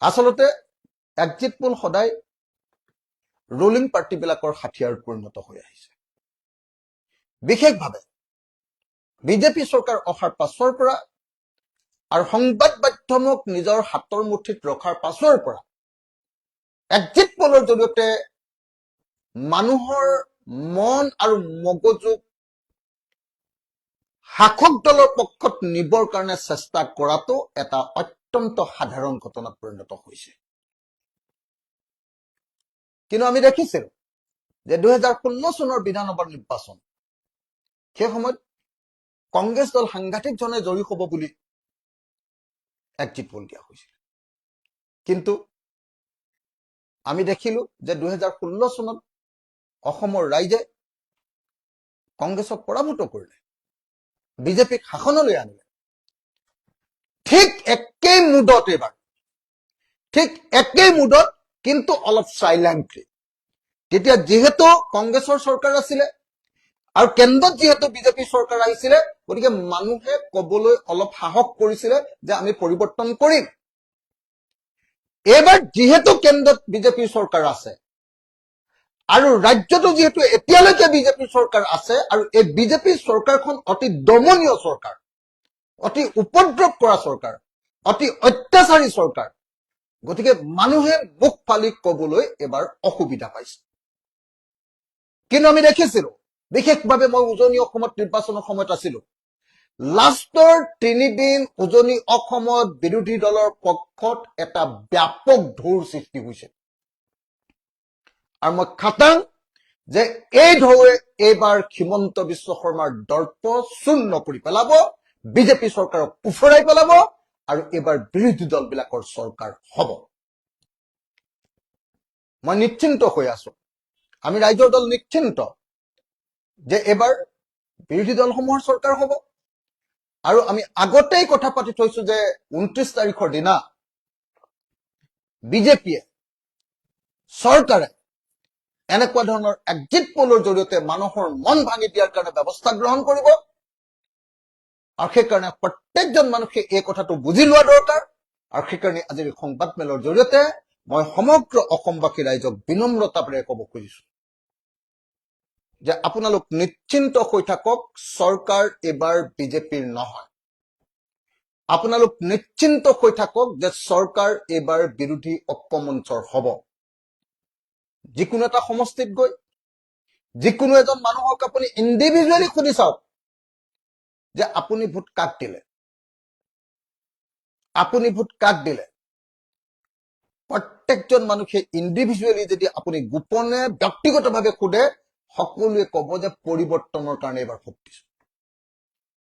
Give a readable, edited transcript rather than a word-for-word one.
আচলতে exit pole সদায় ruling পাৰ্টিবিলাকৰ হাতিয়াৰত পৰিণত হৈ আহিছে। বিশেষভাৱে বিজেপি চৰকাৰ অহাৰ পাছৰ পৰা আৰু সংবাদ মাধ্যমক নিজৰ হাতৰ মুঠিত ৰখাৰ পাছৰ পৰা এক্সিট পোলৰ জৰিয়তে মানুহৰ মন আৰু মগজুক শাসক দলৰ পক্ষত নিবৰ কাৰণে চেষ্টা কৰাটো এটা অত্যন্ত সাধাৰণ ঘটনাত পৰিণত হৈছে। কিন্তু আমি দেখিছিলো যে 2016 চনৰ বিধানসভা নিৰ্বাচন, সেই সময়ত কংগ্ৰেছ দল সাংঘাতিক জনে জয়ী হব বুলি এক্সিট পোল দিয়া হৈছিল। কিন্তু আমি দেখিলো যে 2016 চনত অসমৰ ৰাইজে কংগ্ৰেছক পৰাভূত কৰিলে, বিজেপিক শাসনলৈ আনিলে। ঠিক একেই মুডত এবাৰ, ঠিক একেই মুডত কিন্তু অলপ সাইলেন্টলি, তেতিয়া যেহেতু কংগ্ৰেছৰ চৰকাৰ আছিলে আৰু কেন্দ্ৰত যেহেতু বিজেপি চৰকাৰ আহিছিলে, গতিকে মানুহে কবলৈ অলপ সাহস কৰিছিলে যে আমি পৰিৱৰ্তন কৰিম। এইবাৰ যেহেতু কেন্দ্ৰত বিজেপি চৰকাৰ আছে আৰু ৰাজ্যতো যেহেতু এতিয়ালৈকে বিজেপি চৰকাৰ আছে আৰু এই বিজেপি চৰকাৰখন অতি দমনীয় চৰকাৰ, অতি উপদ্ৰৱ কৰা চৰকাৰ, অতি অত্যাচাৰী চৰকাৰ, গতিকে মানুহে মুখ ফালি কবলৈ এবাৰ অসুবিধা পাইছে। কিন্তু আমি দেখিছিলো, বিশেষভাৱে মই উজনি অসমত নিৰ্বাচনৰ সময়ত আছিলো, লাষ্টৰ 3 দিন উজনি অসমত বিৰোধী দলৰ পক্ষত এটা ব্যাপক ঢৌৰ সৃষ্টি হৈছে। আৰু মই খাটাং যে এই ঢৌৱে এইবাৰ হিমন্ত বিশ্ব শৰ্মাৰ দৰ্প চূৰ্ণ কৰি পেলাব, বিজেপি চৰকাৰক উফৰাই পেলাব আৰু এইবাৰ বিৰোধী দলবিলাকৰ চৰকাৰ হব। মই নিশ্চিন্ত হৈ আছো, আমি ৰাইজৰ দল নিশ্চিন্ত যে এইবাৰ বিৰোধী দলসমূহৰ চৰকাৰ হব। আৰু আমি আগতেই কথা পাতি থৈছো যে 29 তাৰিখৰ দিনা বিজেপিয়ে চৰকাৰে এনেকুৱা ধৰণৰ এক্সিট পোলৰ জৰিয়তে মানুহৰ মন ভাঙি দিয়াৰ কাৰণে ব্যৱস্থা গ্ৰহণ কৰিব। আৰু সেইকাৰণে প্ৰত্যেকজন মানুহে এই কথাটো বুজি লোৱা দৰকাৰ। আৰু সেইকাৰণে আজিৰ সংবাদমেলৰ জৰিয়তে মই সমগ্ৰ অসমবাসী ৰাইজক বিনম্ৰতাৰে ক'ব খুজিছো যে আপোনালোক নিশ্চিন্ত হৈ থাকক, চৰকাৰ এবাৰ বিজেপিৰ নহয়। আপোনালোক নিশ্চিন্ত হৈ থাকক যে চৰকাৰ এবাৰ বিৰোধী ঐক্যমঞ্চৰ হব। যিকোনো এটা সমষ্টিত গৈ যিকোনো এজন মানুহক আপুনি ইণ্ডিভিজুৱেলি সুধি চাওক যে আপুনি ভোট কাক দিলে, আপুনি ভোট কাক দিলে। প্ৰত্যেকজন মানুহে ইণ্ডিভিজুৱেলি যদি আপুনি গোপনে ব্যক্তিগতভাৱে সোধে, সকলোৱে কব যে পৰিৱৰ্তনৰ কাৰণে এবাৰ ভোট দিছো।